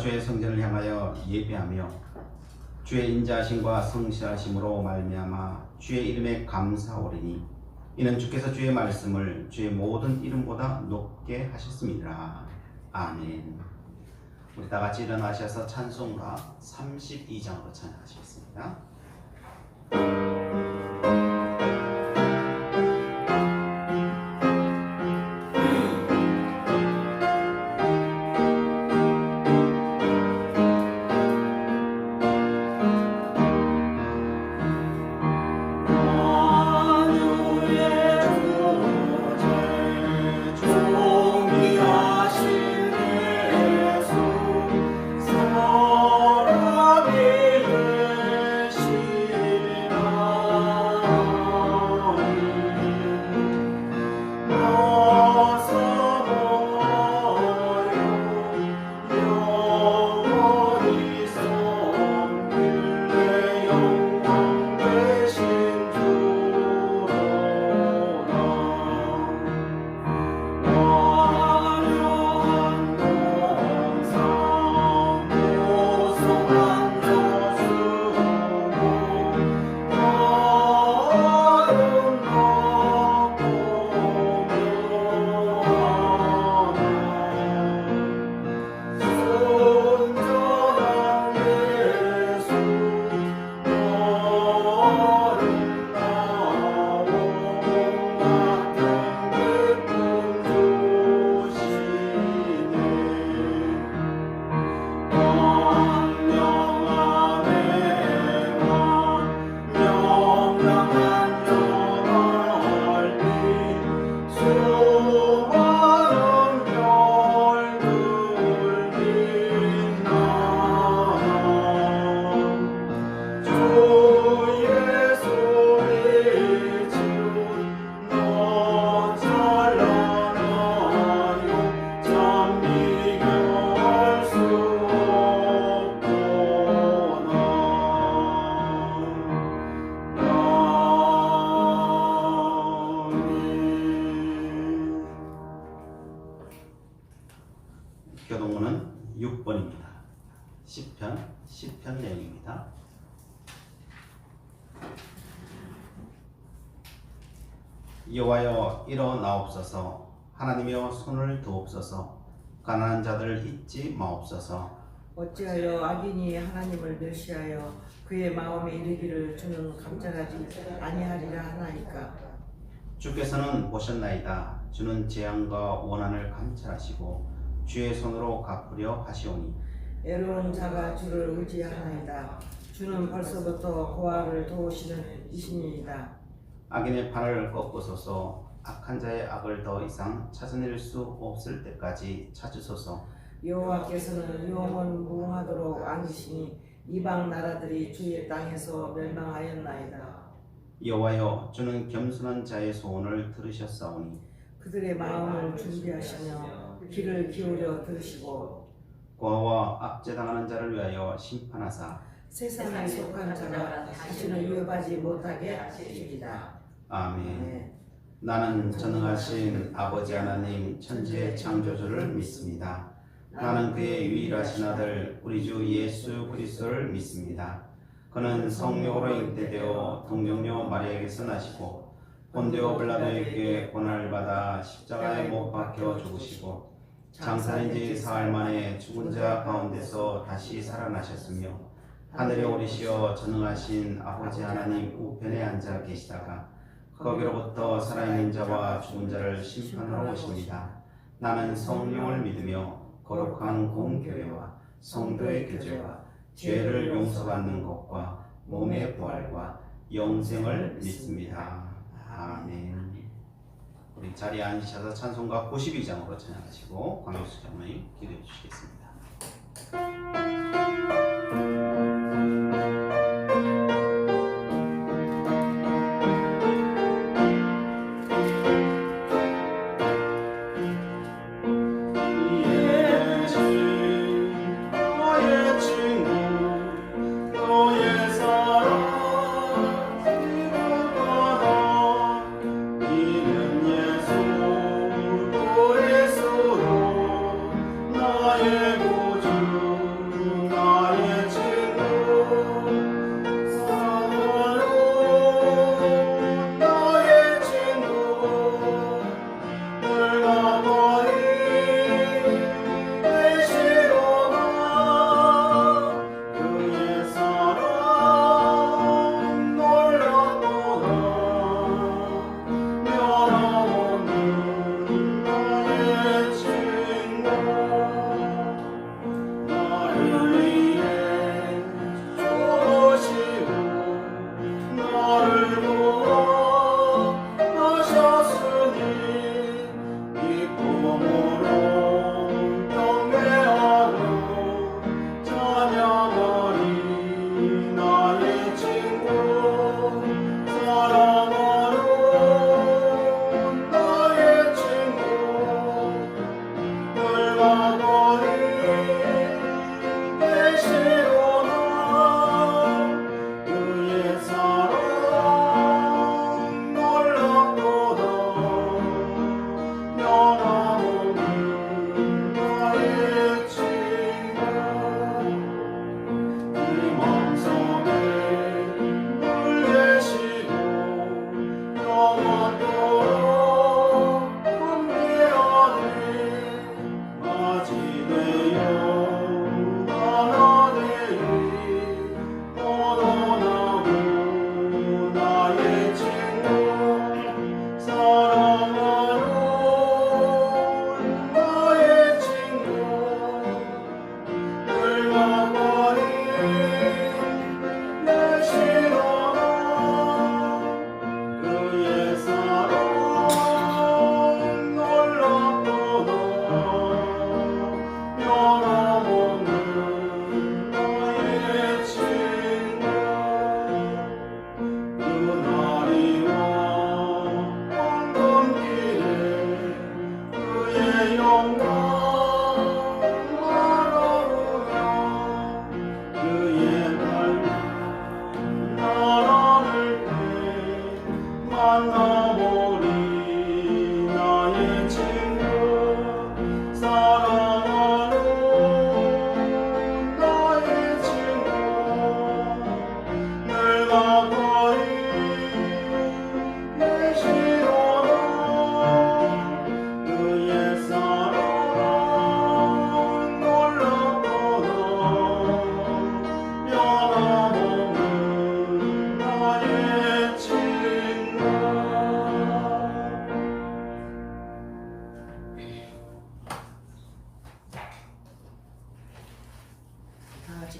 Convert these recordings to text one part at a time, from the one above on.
주의 성전을 향하여 예배하며 주의 인자하심과 성실하심으로 말미암아 주의 이름에 감사오리니 이는 주께서 주의 말씀을 주의 모든 이름보다 높게 하셨습니다. 아멘. 우리 다 같이 일어나셔서 찬송가 32장으로 찬양하시겠습니다. 교동문은 6번입니다. 시편 내용입니다. 여호와여 일어나옵소서. 하나님이여 손을 드옵소서. 가난한 자들 잊지 마옵소서. 어찌하여 악인이 하나님을 멸시하여 그의 마음에 이르기를 주는 감찰하지 아니하리라 하나이까. 주께서는 보셨나이다. 주는 재앙과 원한을 감찰하시고 주의 손으로 갚으려 하시오니 애로운 자가 주를 의지하나이다. 주는 벌써부터 고아를 도우시는 이신이이다. 악인의 팔을 꺾으소서. 악한 자의 악을 더 이상 찾아낼 수 없을 때까지 찾으소서. 여호와께서는 영원 무궁하도록 안기시니 이방 나라들이 주의 땅에서 멸망하였나이다. 여호와여 주는 겸손한 자의 소원을 들으셨사오니 그들의 마음을 준비하시며 귀를 기울여 들으시고 고아와 압제당하는 자를 위하여 심판하사 세상에 속한 자가 다시는 위협하지 못하게 하시리이다. 아멘. 나는 전능하신 아버지 하나님 천지의 창조주를 믿습니다. 나는 그의 유일하신 아들 우리 주 예수 그리스도를 믿습니다. 그는 성령으로 잉태되어 동정녀 마리아에게서 나시고 본디오 빌라도에게 고난을 받아 십자가에 못 박혀 죽으시고 장사된 지 사흘 만에 죽은 자 가운데서 다시 살아나셨으며 하늘에 오르시어 전능하신 아버지 하나님 우편에 앉아 계시다가 거기로부터 살아있는 자와 죽은 자를 심판하러 오십니다. 나는 성령을 믿으며 거룩한 공교회와 성도의 교제와 죄를 용서받는 것과 몸의 부활과 영생을 믿습니다. 아멘. 우리 자리에 앉으셔서 찬송가 92장으로 찬양하시고 광역수 장로님 기도해 주시겠습니다. 나의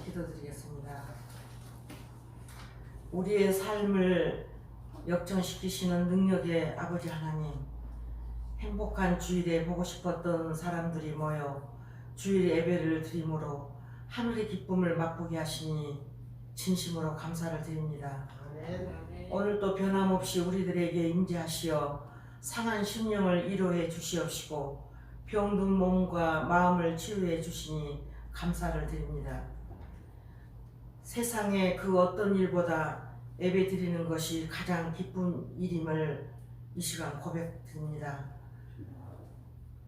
기도드리겠습니다. 우리의 삶을 역전시키시는 능력의 아버지 하나님, 행복한 주일에 보고 싶었던 사람들이 모여 주일 예배를 드림으로 하늘의 기쁨을 맛보게 하시니 진심으로 감사를 드립니다. 오늘도 변함없이 우리들에게 임재하시어 상한 심령을 위로해 주시옵시고 병든 몸과 마음을 치유해 주시니 감사를 드립니다. 세상의 그 어떤 일보다 예배 드리는 것이 가장 기쁜 일임을 이 시간 고백드립니다.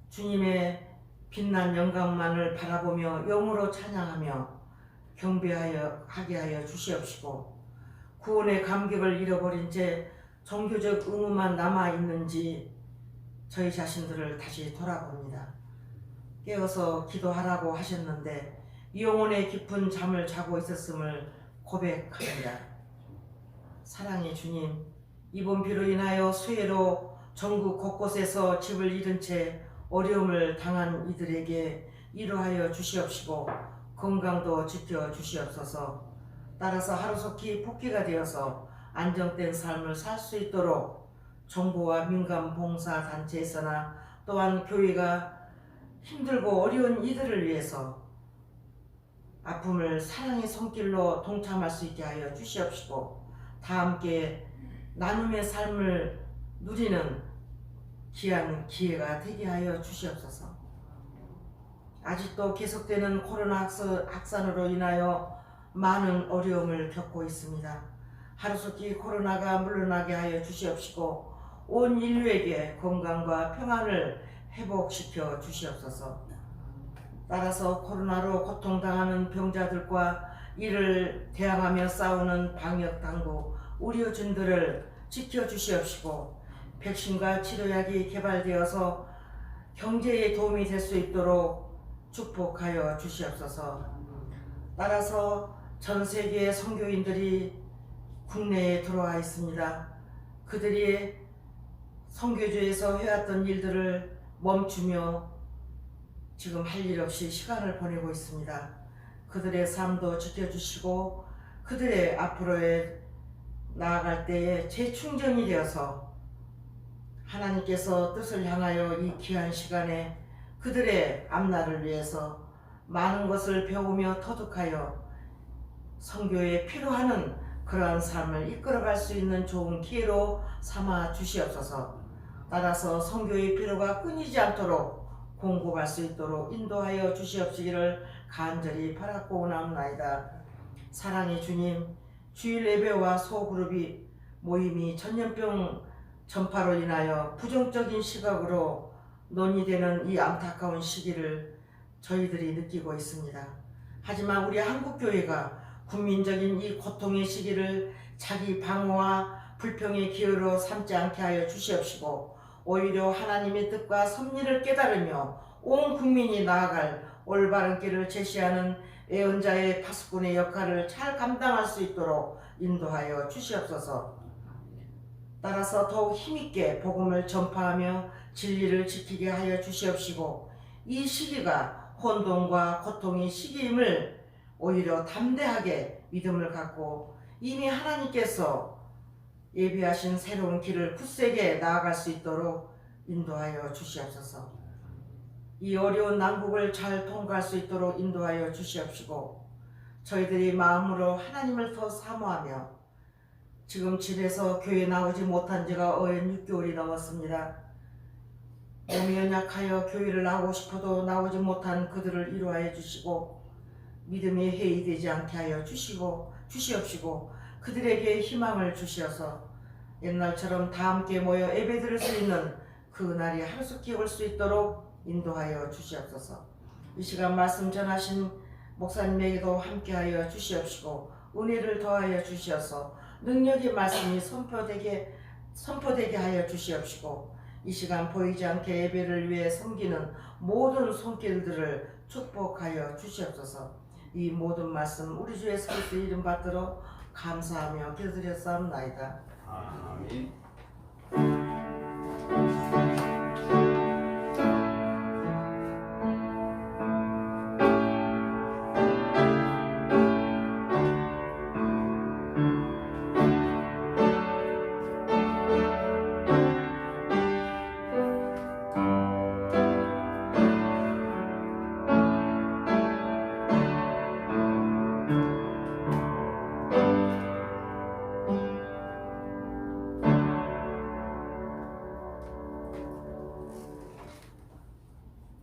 주님의 빛난 영광만을 바라보며 영으로 찬양하며 경배하게 하여 주시옵시고 구원의 감격을 잃어버린 채 종교적 의무만 남아있는지 저희 자신들을 다시 돌아봅니다. 깨어서 기도하라고 하셨는데 영혼의 깊은 잠을 자고 있었음을 고백합니다. 사랑의 주님, 이번 비로 인하여 수해로 전국 곳곳에서 집을 잃은 채 어려움을 당한 이들에게 위로하여 주시옵시고 건강도 지켜 주시옵소서. 따라서 하루속히 복귀가 되어서 안정된 삶을 살 수 있도록 정부와 민간 봉사 단체에서나 또한 교회가 힘들고 어려운 이들을 위해서 아픔을 사랑의 손길로 동참할 수 있게 하여 주시옵시고 다 함께 나눔의 삶을 누리는 귀한 기회가 되게 하여 주시옵소서. 아직도 계속되는 코로나 확산으로 인하여 많은 어려움을 겪고 있습니다. 하루속히 코로나가 물러나게 하여 주시옵시고 온 인류에게 건강과 평안을 회복시켜 주시옵소서. 따라서 코로나로 고통당하는 병자들과 이를 대항하며 싸우는 방역당국 의료진들을 지켜주시옵시고 백신과 치료약이 개발되어서 경제에 도움이 될 수 있도록 축복하여 주시옵소서. 따라서 전 세계의 선교인들이 국내에 들어와 있습니다. 그들이 선교지에서 해왔던 일들을 멈추며 지금 할 일 없이 시간을 보내고 있습니다. 그들의 삶도 지켜주시고 그들의 앞으로의 나아갈 때에 재충전이 되어서 하나님께서 뜻을 향하여 이 귀한 시간에 그들의 앞날을 위해서 많은 것을 배우며 터득하여 선교에 필요하는 그러한 삶을 이끌어갈 수 있는 좋은 기회로 삼아 주시옵소서. 따라서 선교의 필요가 끊이지 않도록 공급할 수 있도록 인도하여 주시옵시기를 간절히 바라고 원하옵나이다. 사랑의 주님, 주일 예배와 소그룹이 모임이 전염병 전파로 인하여 부정적인 시각으로 논의되는 이 안타까운 시기를 저희들이 느끼고 있습니다. 하지만 우리 한국교회가 국민적인 이 고통의 시기를 자기 방어와 불평의 기회로 삼지 않게 하여 주시옵시고 오히려 하나님의 뜻과 섭리를 깨달으며 온 국민이 나아갈 올바른 길을 제시하는 예언자의 파수꾼의 역할을 잘 감당할 수 있도록 인도하여 주시옵소서. 따라서 더욱 힘있게 복음을 전파하며 진리를 지키게 하여 주시옵시고 이 시기가 혼돈과 고통의 시기임을 오히려 담대하게 믿음을 갖고 이미 하나님께서 예비하신 새로운 길을 굳세게 나아갈 수 있도록 인도하여 주시옵소서. 이 어려운 난국을 잘 통과할 수 있도록 인도하여 주시옵시고 저희들이 마음으로 하나님을 더 사모하며 지금 집에서 교회 나오지 못한 지가 어연 6개월이 넘었습니다. 몸이 연약하여 교회를 나오고 싶어도 나오지 못한 그들을 위로하여 주시고 믿음이 해이되지 않게 하여 주시옵시고 그들에게 희망을 주시어서 옛날처럼 다 함께 모여 예배드릴 수 있는 그 날이 하루속히 올 수 있도록 인도하여 주시옵소서. 이 시간 말씀 전하신 목사님에게도 함께하여 주시옵시고 은혜를 더하여 주시어서 능력의 말씀이 선포되게 하여 주시옵시고 이 시간 보이지 않게 예배를 위해 섬기는 모든 손길들을 축복하여 주시옵소서. 이 모든 말씀 우리 주 예수 그리스도 이름 받들어 감사하며 기도드렸사옵나이다. 아멘.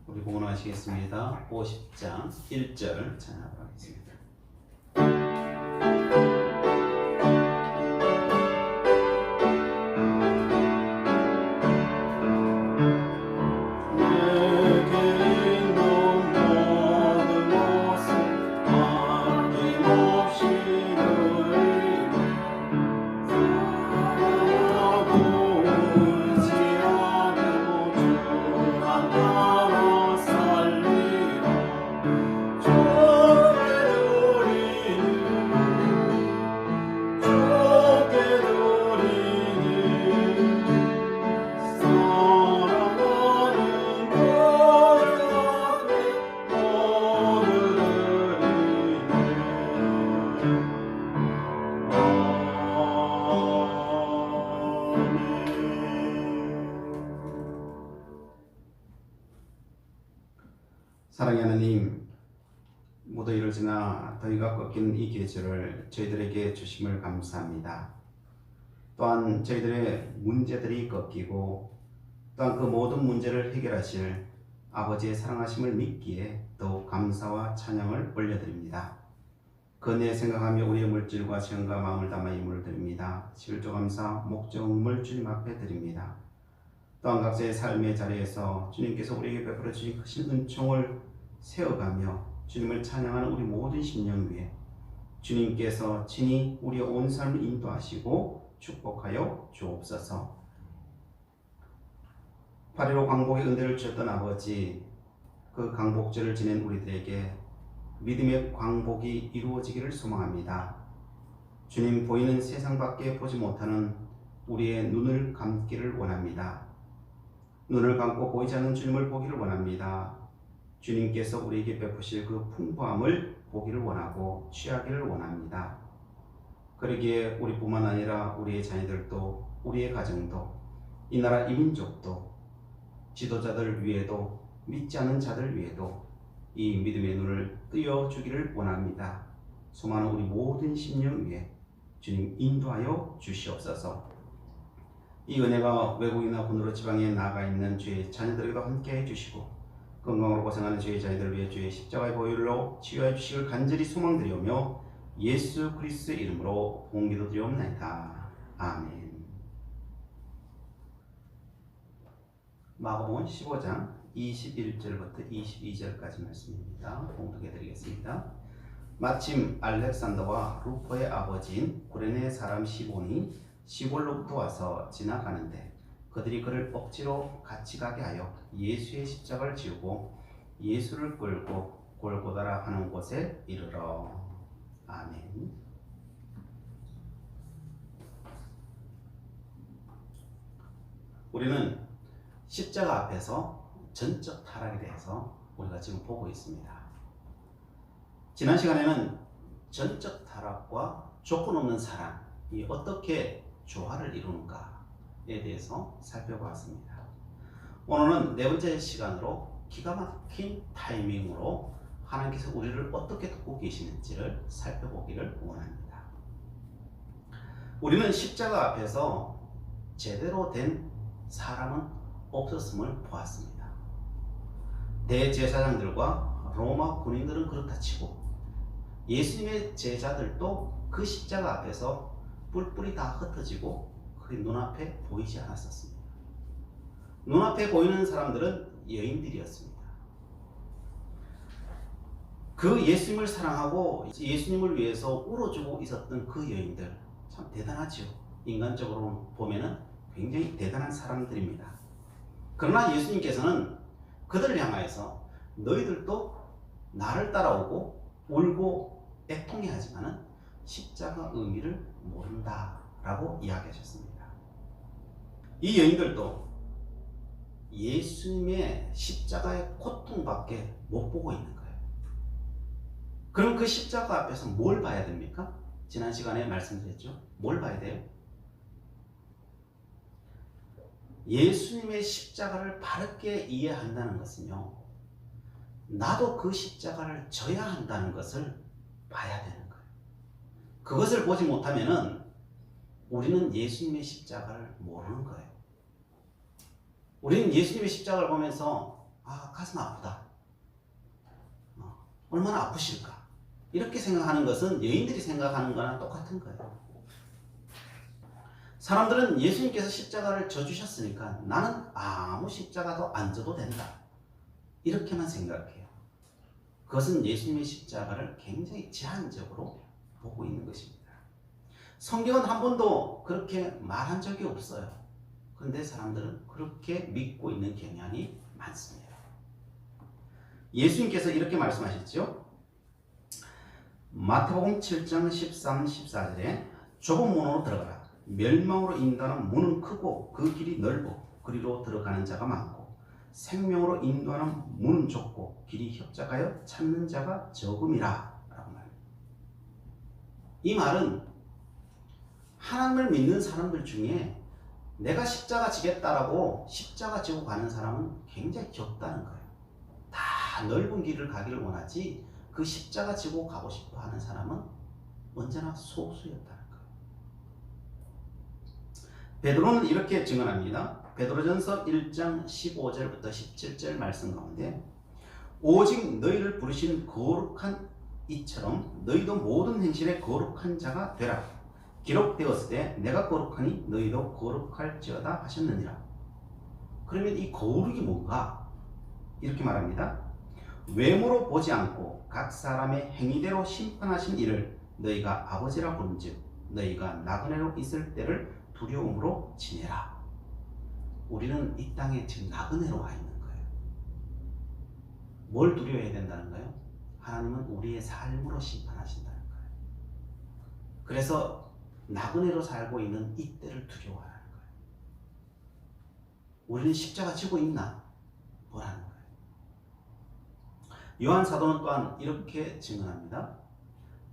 우리 봉헌하시겠습니다. 50장 1절 찬양하도록 하겠습니다. 사랑의 하나님, 무더위를 지나 더위가 꺾인 이 계절을 저희들에게 주심을 감사합니다. 또한 저희들의 문제들이 꺾이고 또한 그 모든 문제를 해결하실 아버지의 사랑하심을 믿기에 더욱 감사와 찬양을 올려드립니다. 그 은혜 생각하며 우리의 물질과 시간과 마음을 담아 예물을 드립니다. 실조 감사 목적물 주님 앞에 드립니다. 또한 각자의 삶의 자리에서 주님께서 우리에게 베풀어 주신 크신 은총을 세워가며 주님을 찬양하는 우리 모든 심령 위에 주님께서 친히 우리의 온 삶을 인도하시고 축복하여 주옵소서. 8.15 광복의 은혜를 주셨던 아버지, 그 광복절을 지낸 우리들에게 믿음의 광복이 이루어지기를 소망합니다. 주님 보이는 세상밖에 보지 못하는 우리의 눈을 감기를 원합니다. 눈을 감고 보이지 않는 주님을 보기를 원합니다. 주님께서 우리에게 베푸실 그 풍부함을 보기를 원하고 취하기를 원합니다. 그러기에 우리뿐만 아니라 우리의 자녀들도, 우리의 가정도, 이 나라 이민족도, 지도자들 위에도, 믿지 않는 자들 위에도 이 믿음의 눈을 뜨여주기를 원합니다. 수많은 우리 모든 심령 위에 주님 인도하여 주시옵소서. 이 은혜가 외국이나 군으로 지방에 나가 있는 주의 자녀들에게도 함께해 주시고, 건강으로 고생하는 주의 자녀들을 위해 주의 십자가의 보혈로 치유해 주시길 간절히 소망드리오며 예수 그리스도의 이름으로 공기도 드리옵나이다. 아멘. 마가복음 15장 21절부터 22절까지 말씀입니다. 봉독해 드리겠습니다. 마침 알렉산더와 루포의 아버지인 구레네 사람 시몬이 시골로부터 와서 지나가는데 그들이 그를 억지로 같이 가게 하여 예수의 십자가를 지우고 예수를 끌고 골고다라 하는 곳에 이르러. 아멘. 우리는 십자가 앞에서 전적 타락에 대해서 우리가 지금 보고 있습니다. 지난 시간에는 전적 타락과 조건 없는 사랑이 어떻게 조화를 이루는가에 대해서 살펴보았습니다. 오늘은 네 번째 시간으로 기가 막힌 타이밍으로 하나님께서 우리를 어떻게 돕고 계시는지를 살펴보기를 원합니다. 우리는 십자가 앞에서 제대로 된 사람은 없었음을 보았습니다. 대제사장들과 로마 군인들은 그렇다 치고 예수님의 제자들도 그 십자가 앞에서 뿔뿔이 다 흩어지고 그게 눈앞에 보이지 않았었습니다. 눈앞에 보이는 사람들은 여인들이었습니다. 그 예수님을 사랑하고 예수님을 위해서 울어주고 있었던 그 여인들, 참 대단하죠. 인간적으로 보면은 굉장히 대단한 사람들입니다. 그러나 예수님께서는 그들을 향하여서 너희들도 나를 따라오고 울고 애통해하지만은 십자가 의미를 모른다라고 이야기하셨습니다. 이 여인들도 예수님의 십자가의 고통밖에 못 보고 있는 거예요. 그럼 그 십자가 앞에서 뭘 봐야 됩니까? 지난 시간에 말씀드렸죠. 뭘 봐야 돼요? 예수님의 십자가를 바르게 이해한다는 것은요, 나도 그 십자가를 져야 한다는 것을 봐야 되는 거예요. 그것을 보지 못하면은 우리는 예수님의 십자가를 모르는 거예요. 우리는 예수님의 십자가를 보면서 가슴 아프다, 얼마나 아프실까, 이렇게 생각하는 것은 여인들이 생각하는 거나 똑같은 거예요. 사람들은 예수님께서 십자가를 져주셨으니까 나는 아무 십자가도 안 져도 된다, 이렇게만 생각해요. 그것은 예수님의 십자가를 굉장히 제한적으로 보고 있는 것입니다. 성경은 한 번도 그렇게 말한 적이 없어요. 그런데 사람들은 그렇게 믿고 있는 경향이 많습니다. 예수님께서 이렇게 말씀하셨죠. 마태복음 7장 13, 14절에 좁은 문으로 들어가라. 멸망으로 인도하는 문은 크고 그 길이 넓고 그리로 들어가는 자가 많고 생명으로 인도하는 문은 좁고 길이 협착하여 찾는 자가 적음이라 라고 말합니다. 이 말은 하나님을 믿는 사람들 중에 내가 십자가 지겠다라고 십자가 지고 가는 사람은 굉장히 적다는 거예요. 다 넓은 길을 가기를 원하지 그 십자가 지고 가고 싶어 하는 사람은 언제나 소수였다는 거예요. 베드로는 이렇게 증언합니다. 베드로전서 1장 15절부터 17절 말씀 가운데 오직 너희를 부르신 거룩한 이처럼 너희도 모든 행실에 거룩한 자가 되라. 기록되었을 때 내가 거룩하니 너희도 거룩할지어다 하셨느니라. 그러면 이 거룩이 뭔가? 이렇게 말합니다. 외모로 보지 않고 각 사람의 행위대로 심판하신 이를 너희가 아버지라 부른즉 너희가 나그네로 있을 때를 두려움으로 지내라. 우리는 이 땅에 지금 나그네로 와 있는 거예요. 뭘 두려워해야 된다는 거예요? 하나님은 우리의 삶으로 심판하신다는 거예요. 그래서 나그네로 살고 있는 이때를 두려워하는 거예요. 우리는 십자가 지고 있나? 보라는 거예요. 요한 사도는 또한 이렇게 증언합니다.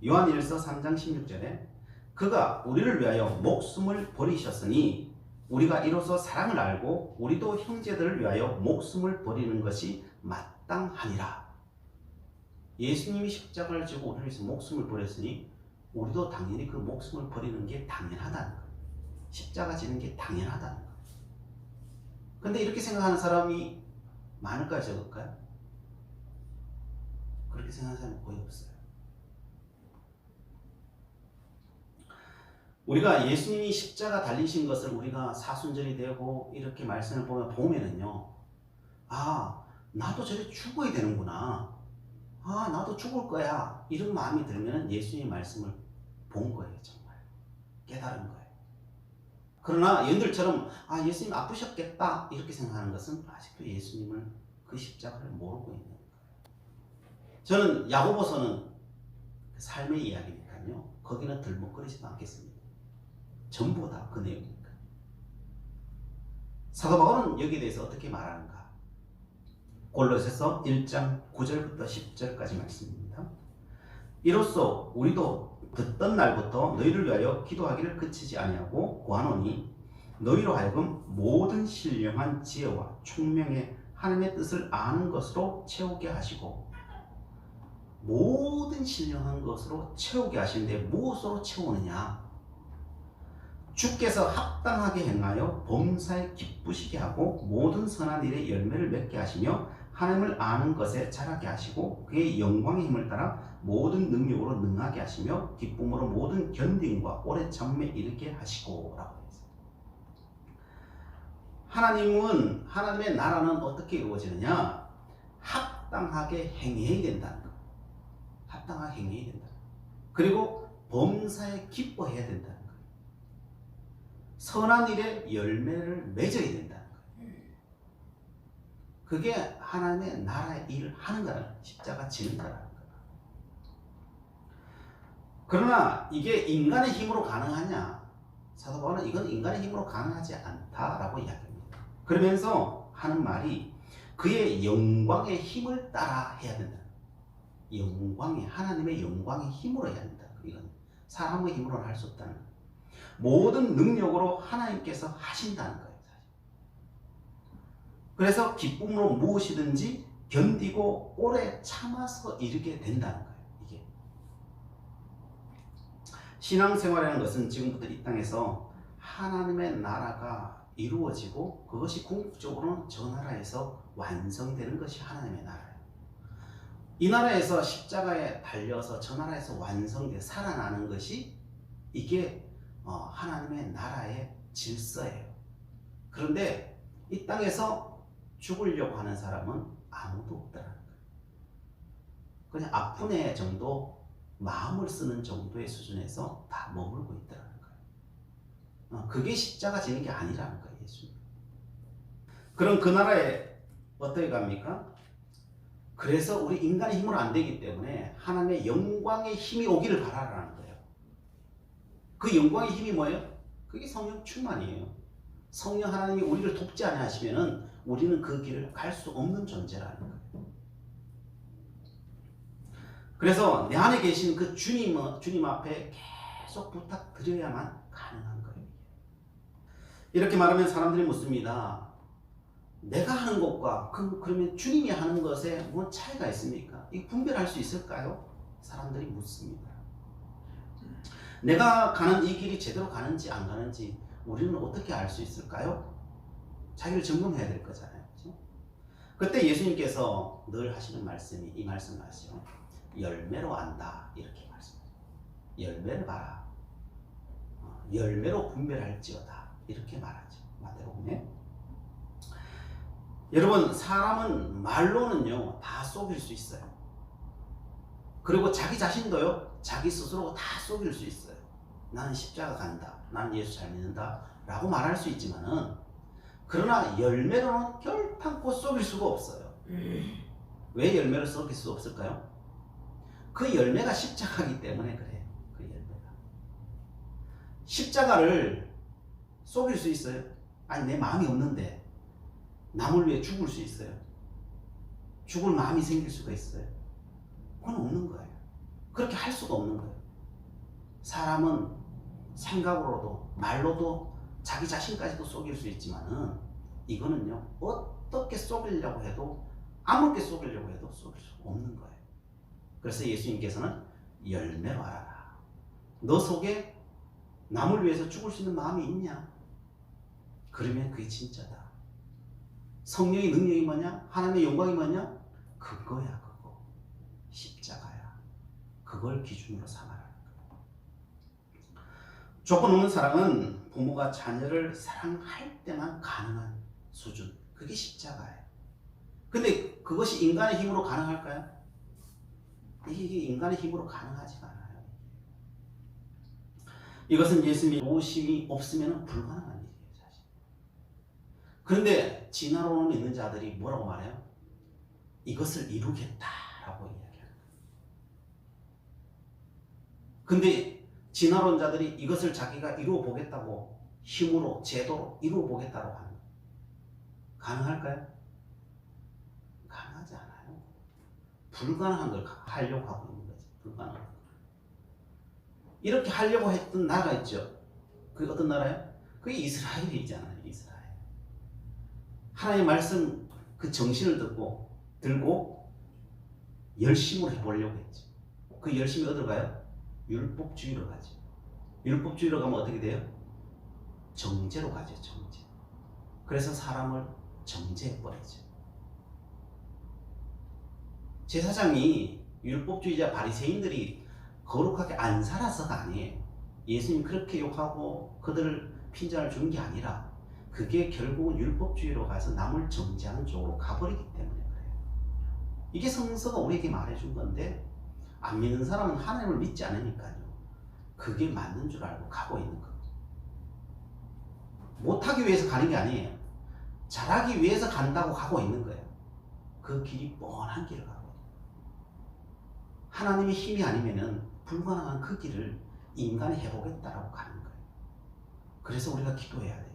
요한 1서 3장 16절에 그가 우리를 위하여 목숨을 버리셨으니 우리가 이로써 사랑을 알고 우리도 형제들을 위하여 목숨을 버리는 것이 마땅하니라. 예수님이 십자가를 지고 우리를 위해서 목숨을 버렸으니 우리도 당연히 그 목숨을 버리는 게 당연하다는 거예요. 십자가 지는 게 당연하다는 거예요. 근데 이렇게 생각하는 사람이 많을까요, 적을까요? 그렇게 생각하는 사람이 거의 없어요. 우리가 예수님이 십자가 달리신 것을 우리가 사순절이 되고 이렇게 말씀을 보면은요, 아, 나도 저래 죽어야 되는구나. 아, 나도 죽을 거야. 이런 마음이 들면 예수님의 말씀을 본 거예요, 정말. 깨달은 거예요. 그러나 여러분들처럼 아, 예수님 아프셨겠다 이렇게 생각하는 것은 아직도 예수님을 그 십자가를 모르고 있는 거예요. 저는 야고보서는 삶의 이야기니까요. 거기는 들먹거리지도 않겠습니다. 전부 다 그 내용이니까. 사도 바울은 여기에 대해서 어떻게 말하는가? 골로새서 1장 9절부터 10절까지 말씀입니다. 이로써 우리도 듣던 날부터 너희를 위하여 기도하기를 그치지 아니하고 구하노니 너희로 하여금 모든 신령한 지혜와 총명의 하나님의 뜻을 아는 것으로 채우게 하시고, 모든 신령한 것으로 채우게 하시는데 무엇으로 채우느냐? 주께서 합당하게 행하여 범사에 기쁘시게 하고 모든 선한 일에 열매를 맺게 하시며 하나님을 아는 것에 자라게 하시고 그의 영광의 힘을 따라 모든 능력으로 능하게 하시며 기쁨으로 모든 견딤과 오래 참음에 이르게 하시고 라고 했어요. 하나님의 나라는 어떻게 이루어지느냐? 합당하게 행해야 된다는 거예요. 합당하게 행해야 된다. 그리고 범사에 기뻐해야 된다는 거예요. 선한 일에 열매를 맺어야 된다는 거예요. 그게 하나님의 나라의 일을 하는 거라는 거예요. 십자가 지는 거라는 거예요. 그러나 이게 인간의 힘으로 가능하냐? 사도 바울은 이건 인간의 힘으로 가능하지 않다라고 이야기합니다. 그러면서 하는 말이 그의 영광의 힘을 따라 해야 된다. 하나님의 영광의 힘으로 해야 된다. 이건 사람의 힘으로는 할 수 없다는 거예요. 모든 능력으로 하나님께서 하신다는 거예요. 그래서 기쁨으로 무엇이든지 견디고 오래 참아서 이르게 된다는 거예요. 이게 신앙생활이라는 것은 지금부터 이 땅에서 하나님의 나라가 이루어지고 그것이 궁극적으로는 저 나라에서 완성되는 것이 하나님의 나라예요. 이 나라에서 십자가에 달려서 저 나라에서 완성돼 살아나는 것이 이게 하나님의 나라의 질서예요. 그런데 이 땅에서 죽으려고 하는 사람은 아무도 없다는 거예요. 그냥 아픈 애 정도, 마음을 쓰는 정도의 수준에서 다 머물고 있다는 거예요. 그게 십자가 지는 게 아니라는 거예요, 예수님. 그럼 그 나라에 어떻게 갑니까? 그래서 우리 인간의 힘으로 안 되기 때문에 하나님의 영광의 힘이 오기를 바라라는 거예요. 그 영광의 힘이 뭐예요? 그게 성령 충만이에요. 성령 하나님이 우리를 돕지 않으시면은 우리는 그 길을 갈 수 없는 존재라는 거예요. 그래서 내 안에 계신 그 주님 앞에 계속 부탁드려야만 가능한 거예요. 이렇게 말하면 사람들이 묻습니다. 내가 하는 것과 그러면 주님이 하는 것에 뭔 차이가 있습니까? 이 분별할 수 있을까요? 사람들이 묻습니다. 내가 가는 이 길이 제대로 가는지 안 가는지 우리는 어떻게 알 수 있을까요? 자기를 점검해야 될 거잖아요. 그렇죠? 그때 예수님께서 늘 하시는 말씀이 이 말씀을 하시죠. 열매로 안다 이렇게 말씀하세요. 열매를 봐라. 열매로 분별할지어다 이렇게 말하죠. 마태복음에. 여러분, 사람은 말로는요 다 속일 수 있어요. 그리고 자기 자신도요 자기 스스로 다 속일 수 있어요. 나는 십자가 간다, 나는 예수 잘 믿는다 라고 말할 수 있지만은, 그러나 열매로는 결탄코 속일 수가 없어요. 왜 열매를 속일 수 없을까요? 그 열매가 십자가이기 때문에 그래요. 그 열매가 십자가를 속일 수 있어요? 아니, 내 마음이 없는데 남을 위해 죽을 수 있어요? 죽을 마음이 생길 수가 있어요? 그건 없는 거예요. 그렇게 할 수가 없는 거예요. 사람은 생각으로도 말로도 자기 자신까지도 속일 수 있지만은 이거는요, 어떻게 속이려고 해도, 아무렇게 속이려고 해도 속일 수 없는 거예요. 그래서 예수님께서는 열매로 알아라. 너 속에 남을 위해서 죽을 수 있는 마음이 있냐? 그러면 그게 진짜다. 성령의 능력이 뭐냐? 하나님의 영광이 뭐냐? 그거야, 그거. 십자가야. 그걸 기준으로 삼아라. 조건 없는 사랑은 부모가 자녀를 사랑할 때만 가능한 수준. 그게 십자가예요. 근데 그것이 인간의 힘으로 가능할까요? 이게 인간의 힘으로 가능하지가 않아요. 이것은 예수님의 도우심이 없으면 불가능한 일이에요, 사실. 그런데 진화론을 믿는 자들이 뭐라고 말해요? 이것을 이루겠다라고 이야기하는 거예요. 근데 진화론자들이 이것을 자기가 이루어 보겠다고 힘으로, 제도로 이루어 보겠다고 하는 거예요. 가능할까요? 가능하지 않아요. 불가능한 걸 하려고 하고 있는 거지. 불가능한 걸. 이렇게 하려고 했던 나라가 있죠. 그게 어떤 나라예요? 그게 이스라엘이잖아요. 이스라엘. 하나님의 말씀 그 정신을 들고 열심으로 해보려고 했죠. 그 열심이 어디로 가요? 율법주의로 가죠. 율법주의로 가면 어떻게 돼요? 정죄로 가죠. 정죄. 그래서 사람을 정죄해버리죠. 제사장이 율법주의자 바리새인들이 거룩하게 안 살아서가 아니에요. 예수님 그렇게 욕하고 그들을 핀잔을 준 게 아니라 그게 결국은 율법주의로 가서 남을 정죄하는 쪽으로 가버리기 때문에 그래요. 이게 성서가 우리에게 말해준 건데 안 믿는 사람은 하나님을 믿지 않으니까요. 그게 맞는 줄 알고 가고 있는 거예요. 못하기 위해서 가는 게 아니에요. 잘하기 위해서 간다고 가고 있는 거예요. 그 길이 뻔한 길을 가고 있는 거예요. 하나님의 힘이 아니면은 불가능한 그 길을 인간이 해보겠다라고 가는 거예요. 그래서 우리가 기도해야 돼요.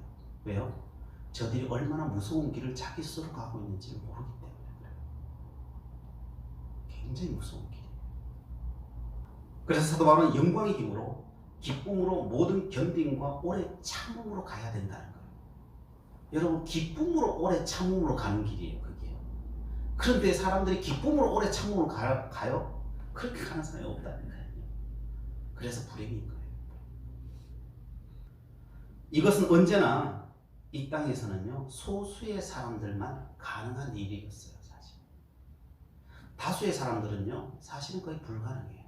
왜요? 저들이 얼마나 무서운 길을 자기 스스로 가고 있는지 모르기 때문에 그래요. 굉장히 무서운 길이에요. 그래서 사도 바울은 영광의 힘으로 기쁨으로 모든 견딤과 오래 참음으로 가야 된다는 거예요. 여러분 기쁨으로 오래 참음으로 가는 길이에요. 그게. 그런데 사람들이 기쁨으로 오래 참음으로 가요? 그렇게 가는 사람이 없다는 거예요. 그래서 불행인 거예요. 이것은 언제나 이 땅에서는요 소수의 사람들만 가능한 일이었어요. 사실 다수의 사람들은요 사실은 거의 불가능해요.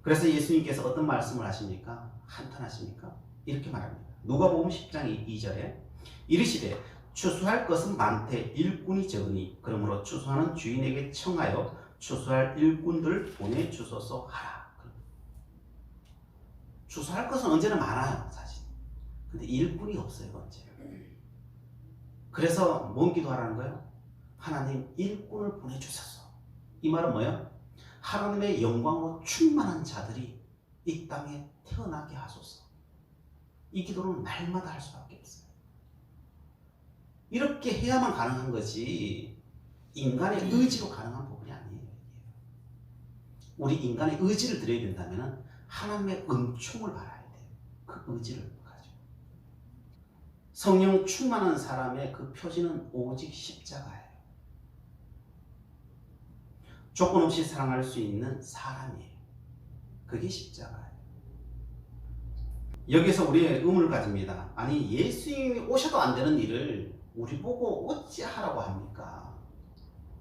그래서 예수님께서 어떤 말씀을 하십니까? 한탄하십니까? 이렇게 말합니다. 누가복음 10장 2절에 이르시되 추수할 것은 많되 일꾼이 적으니 그러므로 추수하는 주인에게 청하여 추수할 일꾼들을 보내주소서 하라. 추수할 것은 언제나 많아요. 사실. 근데 일꾼이 없어요. 언제. 그래서 뭔 기도하라는 거예요? 하나님 일꾼을 보내주소서. 이 말은 뭐예요? 하나님의 영광으로 충만한 자들이 이 땅에 태어나게 하소서. 이 기도는 날마다 할 수밖에 없어요. 이렇게 해야만 가능한 거지 인간의 의지로 가능한 부분이 아니에요. 우리 인간의 의지를 드려야 된다면 하나님의 은총을 받아야 돼요. 그 의지를 가지고. 성령 충만한 사람의 그 표지는 오직 십자가예요. 조건 없이 사랑할 수 있는 사람이에요. 그게 십자가예요. 여기서 우리의 의문을 가집니다. 아니 예수님이 오셔도 안 되는 일을 우리 보고 어찌 하라고 합니까?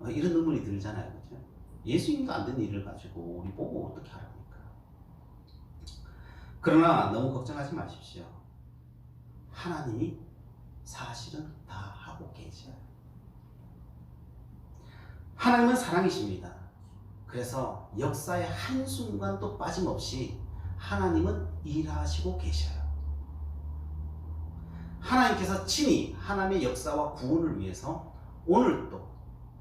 이런 의문이 들잖아요. 그렇죠? 예수님도 안 되는 일을 가지고 우리 보고 어떻게 하랍니까? 그러나 너무 걱정하지 마십시오. 하나님이 사실은 다 하고 계셔요. 하나님은 사랑이십니다. 그래서 역사의 한순간도 빠짐없이 하나님은 일하시고 계셔요. 하나님께서 친히 하나님의 역사와 구원을 위해서 오늘도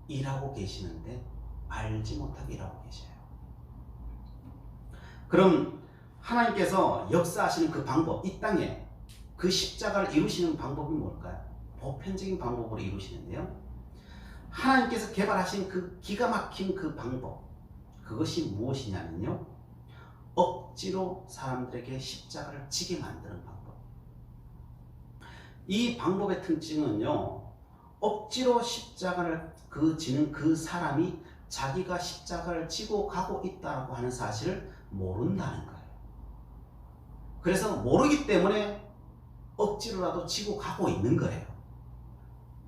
일하고 계시는데 알지 못하게 일하고 계셔요. 그럼 하나님께서 역사하시는 그 방법, 이 땅에 그 십자가를 이루시는 방법이 뭘까요? 보편적인 방법으로 이루시는데요. 하나님께서 개발하신 그 기가 막힌 그 방법, 그것이 무엇이냐면요, 억지로 사람들에게 십자가를 지게 만드는 방법. 이 방법의 특징은요, 억지로 십자가를 지는 그 사람이 자기가 십자가를 지고 가고 있다고 하는 사실을 모른다는 거예요. 그래서 모르기 때문에 억지로라도 지고 가고 있는 거예요.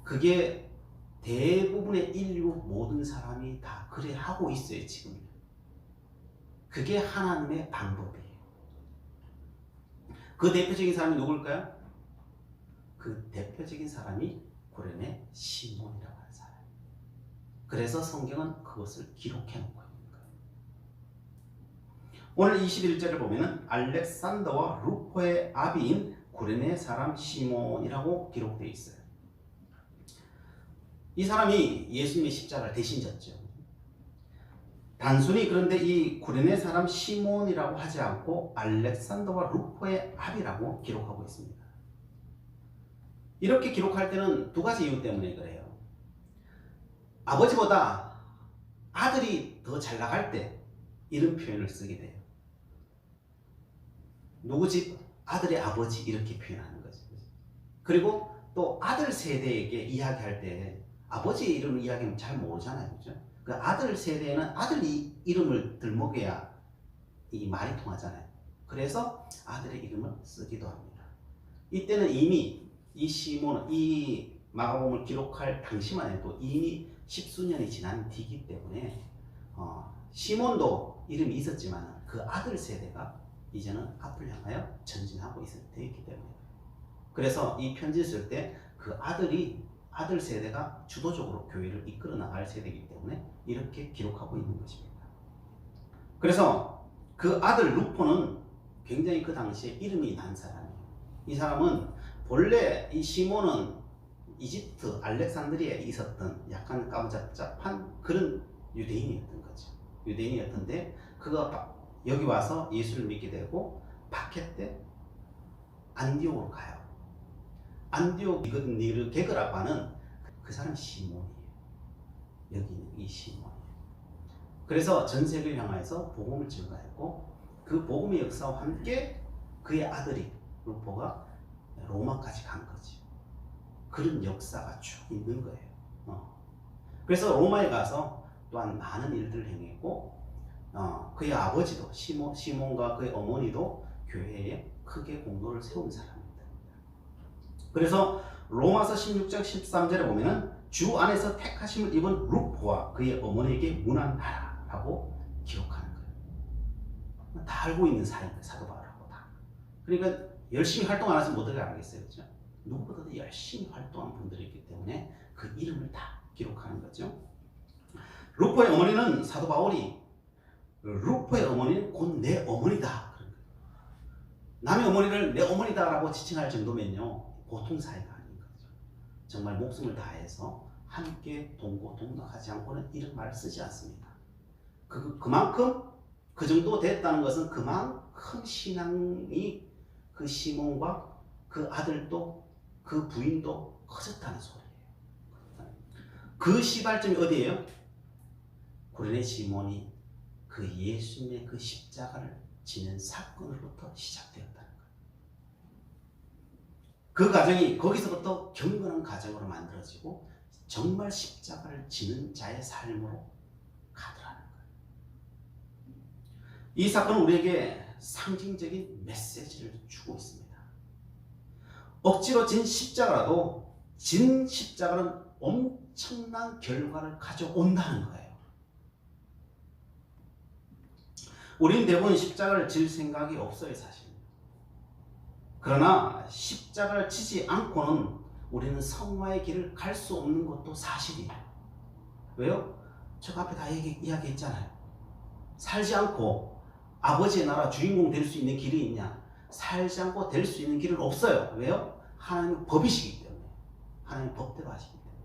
그게 대부분의 인류 모든 사람이 다 그래 하고 있어요, 지금. 그게 하나님의 방법이에요. 그 대표적인 사람이 누굴까요? 그 대표적인 사람이 구레네 시몬이라고 하는 사람. 그래서 성경은 그것을 기록해 놓고 있는 거예요. 오늘 21절을 보면은 알렉산더와 루포의 아비인 구레네 사람 시몬이라고 기록되어 있어요. 이 사람이 예수님의 십자가를 대신 졌죠. 단순히 그런데 이 구레네 사람 시몬이라고 하지 않고 알렉산더와 루포의 아비라고 기록하고 있습니다. 이렇게 기록할 때는 두 가지 이유 때문에 그래요. 아버지보다 아들이 더 잘 나갈 때 이런 표현을 쓰게 돼요. 누구 집 아들의 아버지 이렇게 표현하는 거죠. 그리고 또 아들 세대에게 이야기할 때 아버지 이름을 이야기하면 잘 모르잖아요. 그죠? 그 아들 세대에는 아들 이름을 들먹여야 이 말이 통하잖아요. 그래서 아들의 이름을 쓰기도 합니다. 이때는 이미 이 시몬은 이 마가복음을 기록할 당시만 해도 이미 십수년이 지난 뒤이기 때문에 시몬도 이름이 있었지만 그 아들 세대가 이제는 앞을 향하여 전진하고 되어 있기 때문에, 그래서 이 편지를 쓸 때 그 아들 세대가 주도적으로 교회를 이끌어 나갈 세대이기 때문에 이렇게 기록하고 있는 것입니다. 그래서 그 아들 루포는 굉장히 그 당시에 이름이 난 사람이에요. 이 사람은 본래 이 시몬은 이집트 알렉산드리아에 있었던 약간 까무잡잡한 그런 유대인이었던 거죠. 유대인이었던데 그가 여기 와서 예수를 믿게 되고 박해 때 안디옥으로 가요. 안디옥 니르게그라고 하는 그 사람이 시몬이에요. 여기 있는 이 시몬이에요. 그래서 전 세계를 향하여서 복음을 증가했고 그 복음의 역사와 함께 그의 아들이 루포가 로마까지 간 거지. 그런 역사가 쭉 있는 거예요. 그래서 로마에 가서 또한 많은 일들을 행했고 그의 아버지도 시몬과 그의 어머니도 교회에 크게 공로를 세운 사람입니다. 그래서 로마서 16장 13절에 보면은 주 안에서 택하심을 입은 루포와 그의 어머니에게 문안하라 라고 기록하는 거예요. 다 알고 있는 사람입니다. 사도 바울하고 다. 그러니까 열심히 활동 안 하시면 어떻게 알겠어요? 그렇죠? 누구보다도 열심히 활동한 분들이 있기 때문에 그 이름을 다 기록하는 거죠. 루포의 어머니는 사도 바울이 루포의 어머니는 곧 내 어머니다. 남의 어머니를 내 어머니다라고 지칭할 정도면요, 보통 사이가 아닌 거죠. 정말 목숨을 다해서 함께 동고동락하지 않고는 이런 말을 쓰지 않습니다. 그만큼 그 정도 됐다는 것은 그만큼 신앙이 그 시몬과 그 아들도 그 부인도 커졌다는 소리예요. 그 시발점이 어디예요? 구레네 시몬이 그 예수님의 그 십자가를 지는 사건으로부터 시작되었다는 거예요. 그 과정이 거기서부터 경건한 과정으로 만들어지고 정말 십자가를 지는 자의 삶으로 가더라는 거예요. 이 사건은 우리에게 상징적인 메시지를 주고 있습니다. 억지로 진 십자가라도 진 십자가는 엄청난 결과를 가져온다는 거예요. 우리는 대부분 십자가를 질 생각이 없어요, 사실. 그러나 십자가를 지지 않고는 우리는 성화의 길을 갈 수 없는 것도 사실이에요. 왜요? 제가 앞에 다 이야기했잖아요. 살지 않고 아버지의 나라 주인공 될 수 있는 길이 있냐? 살지 않고 될 수 있는 길은 없어요. 왜요? 하나님은 법이시기 때문에. 하나님 법대로 하시기 때문에.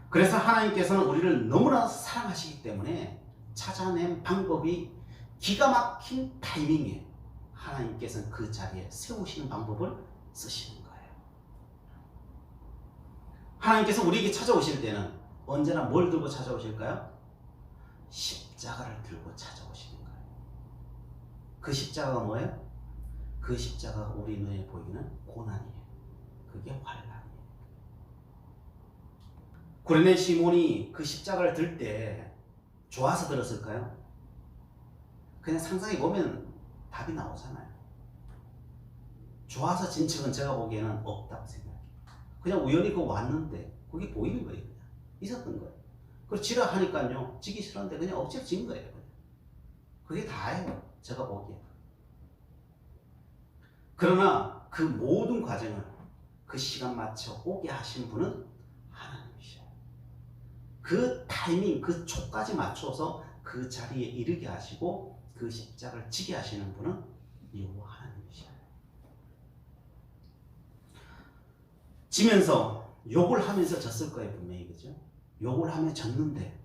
그래서 하나님께서는 우리를 너무나 사랑하시기 때문에 찾아낸 방법이 기가 막힌 타이밍에 하나님께서는 그 자리에 세우시는 방법을 쓰시는 거예요. 하나님께서 우리에게 찾아오실 때는 언제나 뭘 들고 찾아오실까요? 십자가를 들고 찾아오시는 거예요. 그 십자가가 뭐예요? 그 십자가가 우리 눈에 보이는 고난이에요. 그게 환란이에요. 구레네 시몬이 그 십자가를 들 때 좋아서 들었을까요? 그냥 상상해 보면 답이 나오잖아요. 좋아서 진 척은 제가 보기에는 없다고 생각해요. 그냥 우연히 그 왔는데 그게 보이는 거예요. 그냥 있었던 거예요. 그걸 지라 하니까요, 지기 싫었는데 그냥 억지로 진 거예요. 그냥. 그게 다예요. 제가 보기에. 그러나 그 모든 과정을 그 시간 맞춰 오게 하신 분은 하나님이셔요. 그 타이밍, 그 초까지 맞춰서 그 자리에 이르게 하시고 그 십자가를 지게 하시는 분은 여호와 하나님이셔요. 지면서 욕을 하면서 졌을 거예요, 분명히. 그죠? 욕을 하며 졌는데,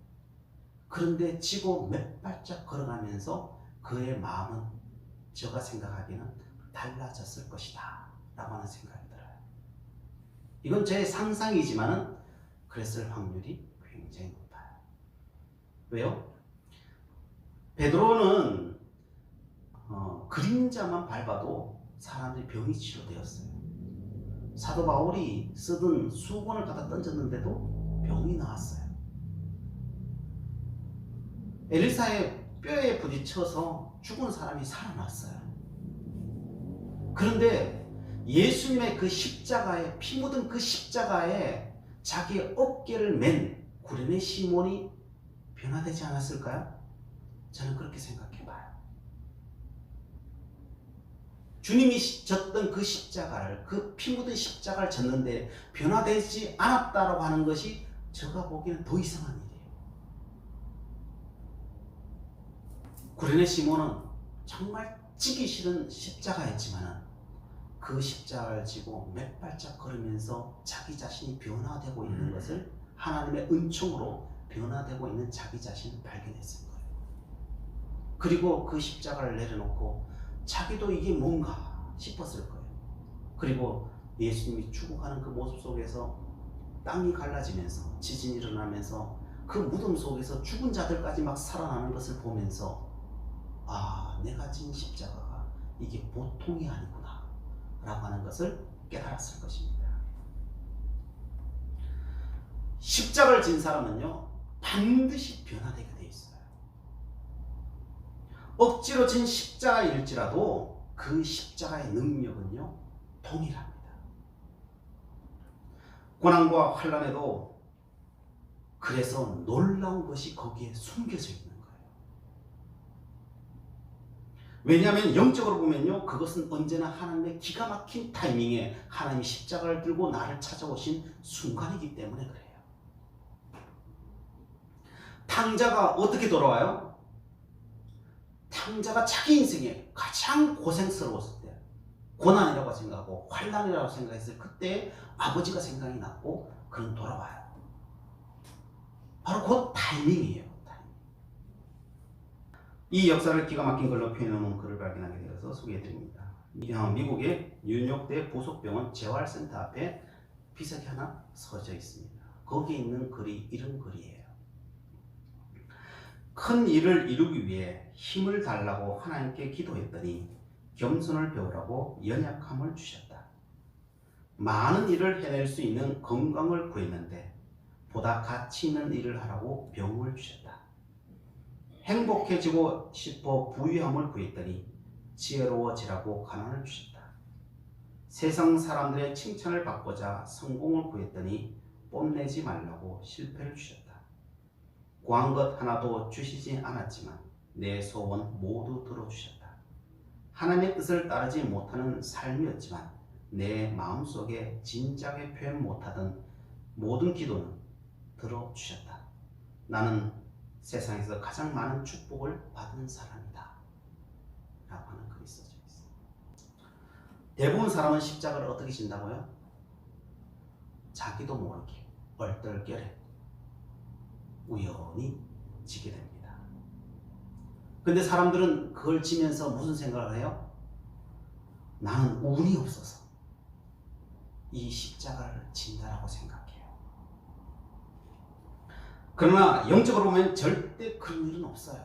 그런데 지고 몇 발짝 걸어가면서 그의 마음은 제가 생각하기에는 달라졌을 것이다 라고 하는 생각이 들어요. 이건 제 상상이지만은 그랬을 확률이 굉장히 높아요. 왜요? 베드로는 그림자만 밟아도 사람들이 병이 치료되었어요. 사도 바울이 쓰던 수건을 갖다 던졌는데도 병이 나았어요. 엘리사의 뼈에 부딪혀서 죽은 사람이 살아났어요. 그런데 예수님의 그 십자가에, 피 묻은 그 십자가에 자기의 어깨를 맨 구레네 시몬이 변화되지 않았을까요? 저는 그렇게 생각해봐요. 주님이 졌던 그 십자가를, 그 피 묻은 십자가를 졌는데 변화되지 않았다라고 하는 것이 제가 보기에는 더 이상한 일이에요. 구레네 시몬은 정말 지기 싫은 십자가였지만 그 십자가를 지고 몇 발짝 걸으면서 자기 자신이 변화되고 있는 것을, 하나님의 은총으로 변화되고 있는 자기 자신을 발견했을 거예요. 그리고 그 십자가를 내려놓고 자기도 이게 뭔가 싶었을 거예요. 그리고 예수님이 죽어가는 그 모습 속에서 땅이 갈라지면서 지진이 일어나면서 그 무덤 속에서 죽은 자들까지 막 살아나는 것을 보면서, 아, 내가 진 십자가가 이게 보통이 아니구나 라고 하는 것을 깨달았을 것입니다. 십자가를 진 사람은요, 반드시 변화되게 되어 있어요. 억지로 진 십자가일지라도 그 십자가의 능력은요, 동일합니다. 고난과 환난에도 그래서 놀라운 것이 거기에 숨겨져 있는 거예요. 왜냐하면 영적으로 보면요, 그것은 언제나 하나님의 기가 막힌 타이밍에 하나님이 십자가를 들고 나를 찾아오신 순간이기 때문에 그래요. 탕자가 어떻게 돌아와요? 탕자가 자기 인생에 가장 고생스러웠을 때, 고난이라고 생각하고 환난이라고 생각했을 그때 아버지가 생각이 났고 그는 돌아와요. 바로 그 타이밍이에요. 이 역사를 기가 막힌 걸로 표현해놓은 글을 발견하게 되어서 소개해드립니다. 미국의 뉴욕대 부속병원 재활센터 앞에 비석이 하나 서져 있습니다. 거기에 있는 글이 이런 글이에요. 큰 일을 이루기 위해 힘을 달라고 하나님께 기도했더니 겸손을 배우라고 연약함을 주셨다. 많은 일을 해낼 수 있는 건강을 구했는데 보다 가치 있는 일을 하라고 병을 주셨다. 행복해지고 싶어 부유함을 구했더니 지혜로워지라고 가난을 주셨다. 세상 사람들의 칭찬을 받고자 성공을 구했더니 뽐내지 말라고 실패를 주셨다. 구한 것 하나도 주시지 않았지만 내 소원 모두 들어주셨다. 하나님의 뜻을 따르지 못하는 삶이었지만 내 마음속에 진작에 표현 못하던 모든 기도는 들어주셨다. 나는 세상에서 가장 많은 축복을 받은 사람이다 라고 하는 글이 써져 있어요. 대부분 사람은 십자가를 어떻게 진다고요? 자기도 모르게 얼떨결에 우연히 지게 됩니다. 근데 사람들은 그걸 지면서 무슨 생각을 해요? 나는 운이 없어서 이 십자가를 진다라고 생각해요. 그러나 영적으로 보면 절대 그런 일은 없어요.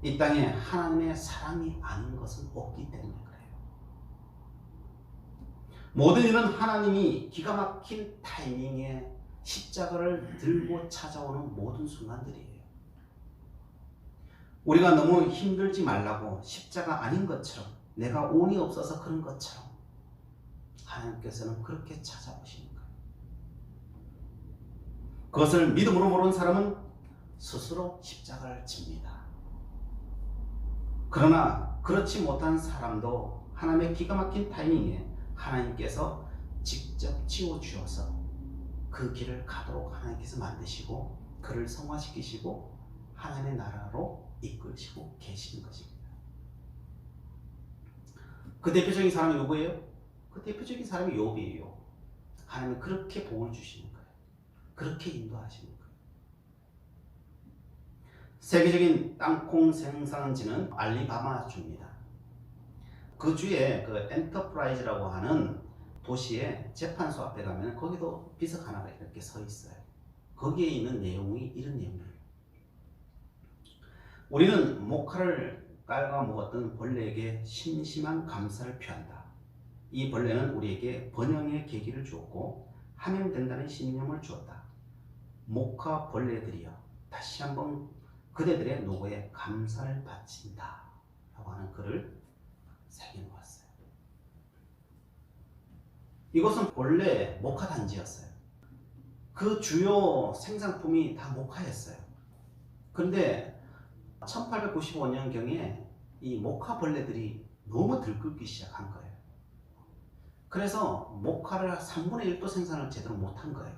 이 땅에 하나님의 사랑이 아닌 것은 없기 때문에 그래요. 모든 일은 하나님이 기가 막힌 타이밍에 십자가를 들고 찾아오는 모든 순간들이에요. 우리가 너무 힘들지 말라고 십자가 아닌 것처럼, 내가 온이 없어서 그런 것처럼 하나님께서는 그렇게 찾아오시는 거예요. 그것을 믿음으로 모르는 사람은 스스로 십자가를 집니다. 그러나 그렇지 못한 사람도 하나님의 기가 막힌 타이밍에 하나님께서 직접 지어주셔서 그 길을 가도록 하나님께서 만드시고 그를 성화시키시고 하나님의 나라로 이끌시고 계시는 것입니다. 그 대표적인 사람이 누구예요? 그 대표적인 사람이 욥이에요. 하나님은 그렇게 복을 주시는 거예요. 그렇게 인도하시는 거예요. 세계적인 땅콩 생산지는 알리바마주입니다. 그 주에 그 엔터프라이즈라고 하는 도시의 재판소 앞에 가면 거기도 비석 하나가 이렇게 서 있어요. 거기에 있는 내용이 이런 내용이에요. 우리는 모카를 깔아 먹었던 벌레에게 심심한 감사를 표한다. 이 벌레는 우리에게 번영의 계기를 주었고 하면 된다는 신념을 주었다. 모카 벌레들이여, 다시 한번 그대들의 노고에 감사를 바친다 라고 하는 글을 새겨놓았어요. 이것은 본래 모카 단지였어요. 그 주요 생산품이 다 모카였어요. 그런데 1895년경에 이 모카 벌레들이 너무 들끓기 시작한 거예요. 그래서 모카를 3분의 1도 생산을 제대로 못한 거예요.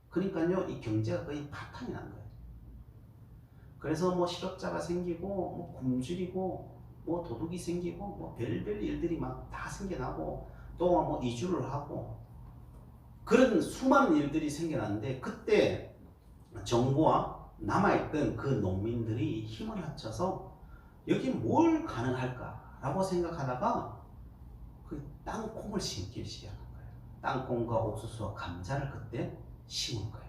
그러니까요, 이 경제가 거의 파탄이 난 거예요. 그래서 뭐 실업자가 생기고, 뭐 굶주리고, 뭐 도둑이 생기고, 뭐 별별 일들이 막 다 생겨나고, 또 뭐 이주를 하고, 그런 수많은 일들이 생겨났는데, 그때 정부와 남아있던 그 농민들이 힘을 합쳐서 여기 뭘 가능할까라고 생각하다가 그 땅콩을 심기 시작한 거예요. 땅콩과 옥수수와 감자를 그때 심은 거예요.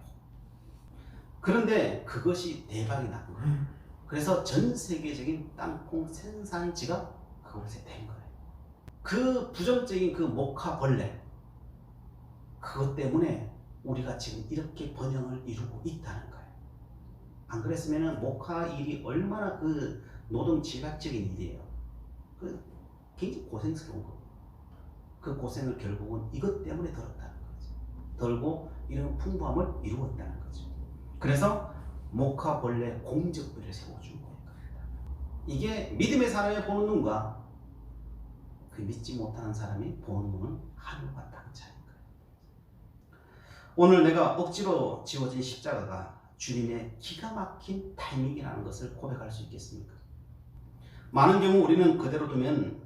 그런데 그것이 대박이 난 거예요. 그래서 전 세계적인 땅콩 생산지가 그곳에 된 거예요. 그 부정적인 그 모카 벌레, 그것 때문에 우리가 지금 이렇게 번영을 이루고 있다는 거예요. 안 그랬으면 모카 일이 얼마나 그 노동 집약적인 일이에요. 그 굉장히 고생스러운 거예요. 그 고생을 결국은 이것 때문에 덜었다는 거죠. 덜고 이런 풍부함을 이루었다는 거죠. 그래서 모카 벌레 공적들을 세워준 겁니다. 이게 믿음의 사람이 보는 눈과 그 믿지 못하는 사람이 보는 눈은 하늘과 땅 차이인 거예요. 오늘 내가 억지로 지어진 십자가가 주님의 기가 막힌 타이밍이라는 것을 고백할 수 있겠습니까? 많은 경우 우리는 그대로 두면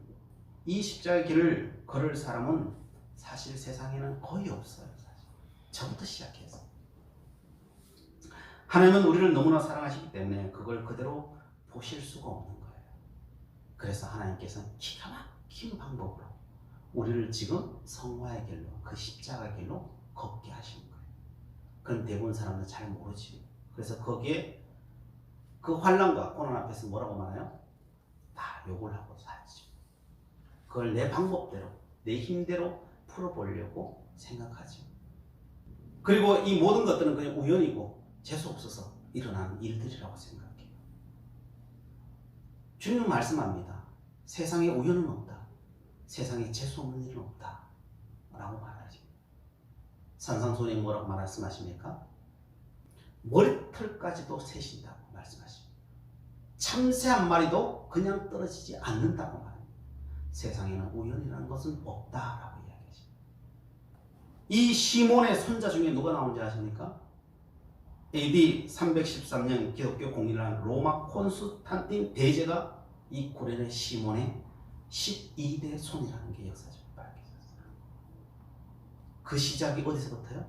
이 십자가의 길을 걸을 사람은 사실 세상에는 거의 없어요. 사실. 저부터 시작해서. 하나님은 우리를 너무나 사랑하시기 때문에 그걸 그대로 보실 수가 없는 거예요. 그래서 하나님께서는 기가 막힌 방법으로 우리를 지금 성화의 길로, 그 십자가의 길로 걷게 하시는 거예요. 그건 대부분 사람들은 잘 모르지. 그래서 거기에 그 환난과 고난 앞에서 뭐라고 말해요? 다 욕을 하고 살지. 그걸 내 방법대로, 내 힘대로 풀어보려고 생각하지. 그리고 이 모든 것들은 그냥 우연이고 재수없어서 일어나는 일들이라고 생각해요. 주님은 말씀합니다. 세상에 우연은 없다. 세상에 재수없는 일은 없다. 라고 말하죠. 산상수훈이 뭐라고 말씀하십니까? 머리털까지도 세신다고 말씀하십니다. 참새 한 마리도 그냥 떨어지지 않는다고 말합니다. 세상에는 우연이라는 것은 없다라고 이야기하십니다. 이 시몬의 손자 중에 누가 나온지 아십니까? AD 313년 기독교 공인을 로마 콘스탄틴 대제가 이 구레네 시몬의 12대 손이라는 게 역사적으로 밝혀졌어요. 그 시작이 어디서부터요?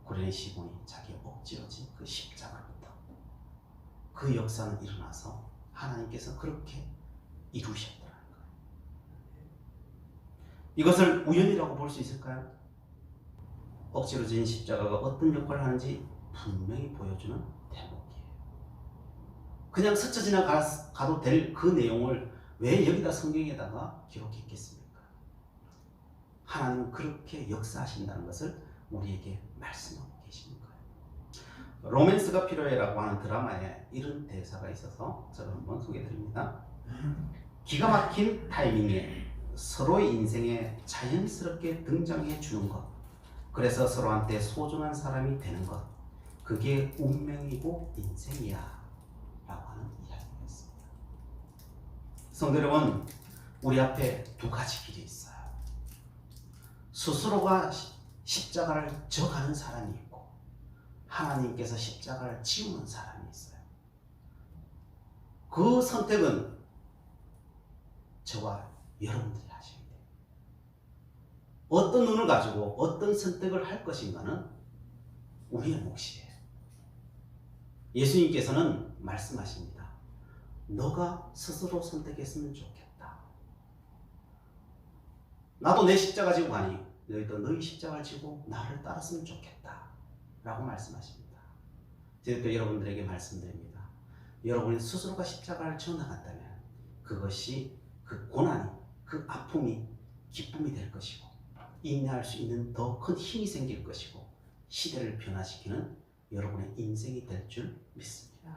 구레네 시몬이 자기 억지로 진 그 십자가부터. 그 역사는 일어나서 하나님께서 그렇게 이루셨더라는 거예요. 이것을 우연이라고 볼 수 있을까요? 억지로 진 십자가가 어떤 역할을 하는지 분명히 보여주는 대목이에요. 그냥 스쳐 지나가도 될 그 내용을 왜 여기다 성경에다가 기록했겠습니까? 하나님은 그렇게 역사하신다는 것을 우리에게 말씀하고 계시는 거예요. 로맨스가 필요해라고 하는 드라마에 이런 대사가 있어서 제가 한번 소개해드립니다. 기가 막힌 타이밍에 서로의 인생에 자연스럽게 등장해 주는 것, 그래서 서로한테 소중한 사람이 되는 것, 그게 운명이고 인생이야 라고 하는 이야기였습니다. 성도 여러분, 우리 앞에 두 가지 길이 있어요. 스스로가 십자가를 져가는 사람이 있고 하나님께서 십자가를 지우는 사람이 있어요. 그 선택은 저와 여러분들이 하셔야 돼요. 어떤 눈을 가지고 어떤 선택을 할 것인가는 우리의 몫이에요. 예수님께서는 말씀하십니다. 너가 스스로 선택했으면 좋겠다. 나도 내 십자가 지고 가니 너희도 너희 십자가를 지고 나를 따랐으면 좋겠다 라고 말씀하십니다. 제가 또 여러분들에게 말씀드립니다. 여러분이 스스로가 십자가를 져 나간다면 그것이 그 고난이, 그 아픔이 기쁨이 될 것이고 인내할 수 있는 더 큰 힘이 생길 것이고 시대를 변화시키는 여러분의 인생이 될 줄 믿습니다.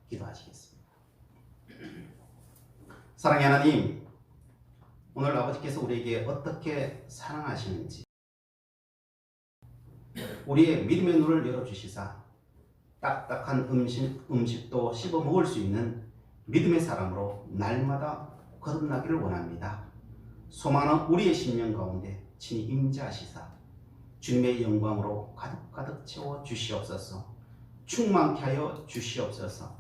기도하시겠습니다. 사랑의 하나님, 오늘 아버지께서 우리에게 어떻게 사랑하시는지 우리의 믿음의 눈을 열어주시사 딱딱한 음식도 씹어 먹을 수 있는 믿음의 사람으로 날마다 거듭나기를 원합니다. 소망은 우리의 심령 가운데 친히 임재하시사 주님의 영광으로 가득가득 채워 주시옵소서. 충만케 하여 주시옵소서.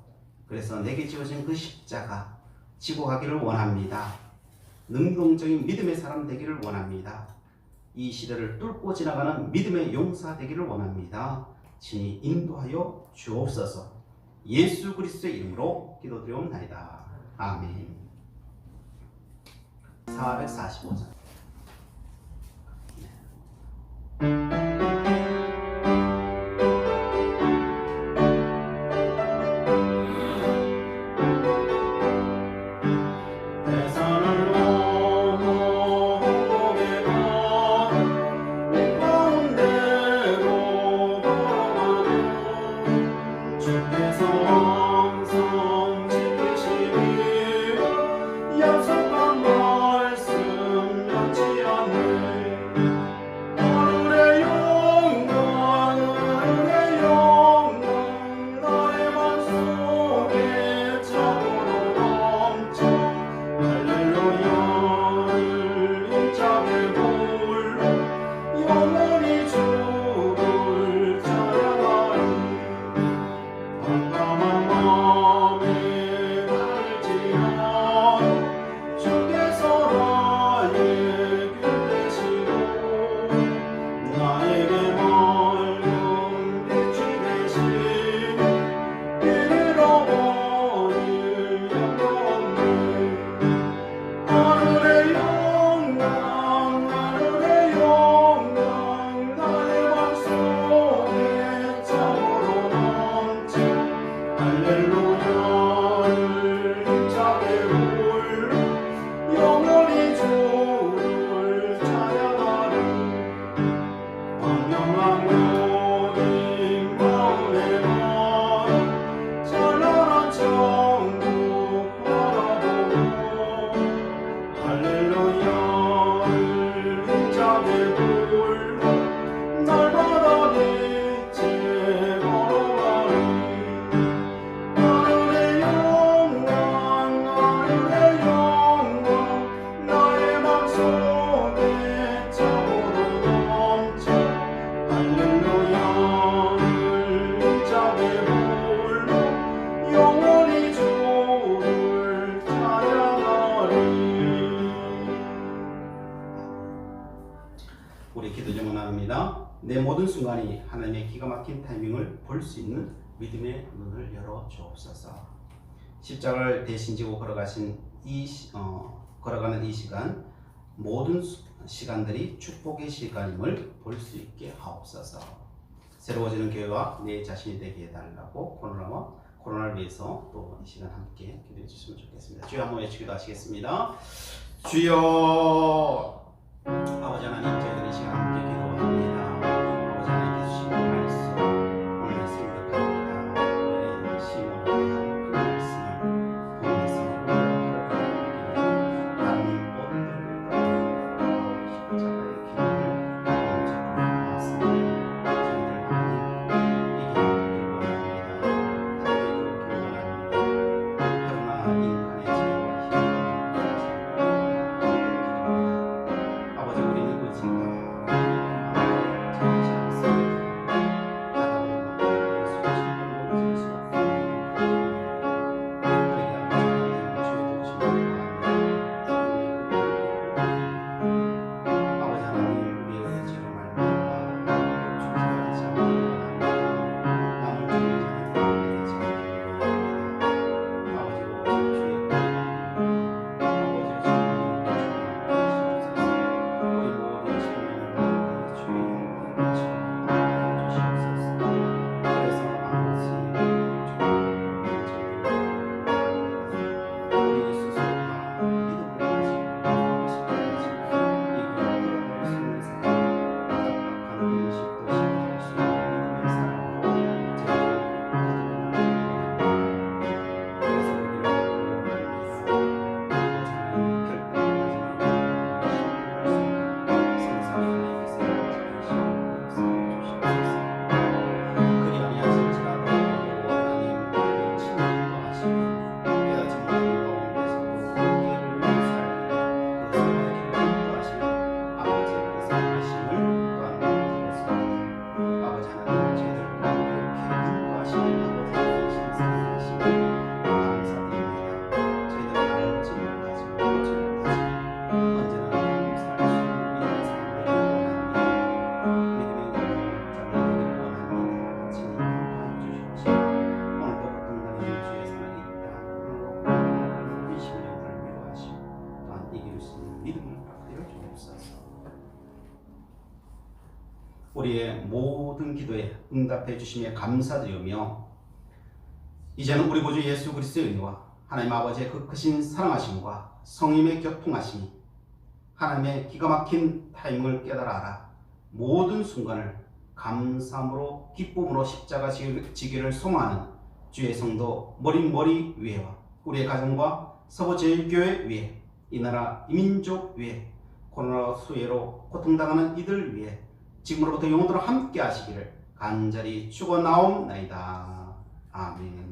그래서 내게 지어진 그 십자가 지고 가기를 원합니다. 능동적인 믿음의 사람 되기를 원합니다. 이 시대를 뚫고 지나가는 믿음의 용사 되기를 원합니다. 친히 인도하여 주옵소서. 예수 그리스도의 이름으로 기도드리옵나이다. 아멘. 445장. 우리 기도 제목합니다. 내 모든 순간이 하나님의 기가 막힌 타이밍을 볼 수 있는 믿음의 눈을 열어 주옵소서. 십자가를 대신 지고 걸어가는 이 시간, 모든 시간들이 축복의 시간임을 볼 수 있게 하옵소서. 새로워지는 교회와 내 자신이 되게 해달라고 코로나를 위해서 또 이 시간 함께 기도해 주시면 좋겠습니다. 주여 한번 외치기도 하시겠습니다. 주여. 아버지 하나님, 저희들이 이 시간 함께 기도합니다. 아버지 하나님께서 주신 말씀, 오늘 말씀 기억합니다. 우리의 심으로 대한 그 말씀을 보면서 다른 모든 것보다 십자가의 기쁨을 영적으로 보았습니다. 저희들 많이 이기기를 원합니다. 달리기를 원합니다. 그러나 인간의 죄와 힘과 아버지, 우리는 의지가 참지 않습니다. 하다 보면 예수의 신분으로 의질 수 없습니다. 그러게 아버지 하나님, 주의 도우심을 구합니다. 아버지 하나님, 우리의 의지로 말미암아 격추하지 않기를 원합니다. 남을 죽이지 않게 되지 않기를 원합니다. 아버지, 오직 주의 뜻을 아버지 주님 우리 모든 생명을 가운데 주의 영광을 주시옵소서. 그래서 아버지 우리 스스로가 믿음을 가지고 십자가지고 이 교회를 걸어갈 수 있는 사람, 각박한 음식도 시켜줄 수 있는 믿음의 사람으로 저희를 거듭나기를 원합니다. 그래서 우리를 우리의 모든 기도에 응답해 주심에 감사드리며 이제는 우리 구주 예수 그리스도의 은혜와 하나님 아버지의 그 크신 사랑하심과 성령의 교통하심이 하나님의 기가 막힌 타임을 깨달아 알아 모든 순간을 감사함으로 기쁨으로 십자가 지기를 소망하는 주의 성도 머리 위에와 우리의 가정과 서부제일교회 위에 이 나라 이민족 위에 코로나 수혜로 고통당하는 이들 위에 지금으로부터 영원토록 함께 하시기를 간절히 축원하옵나이다. 아멘.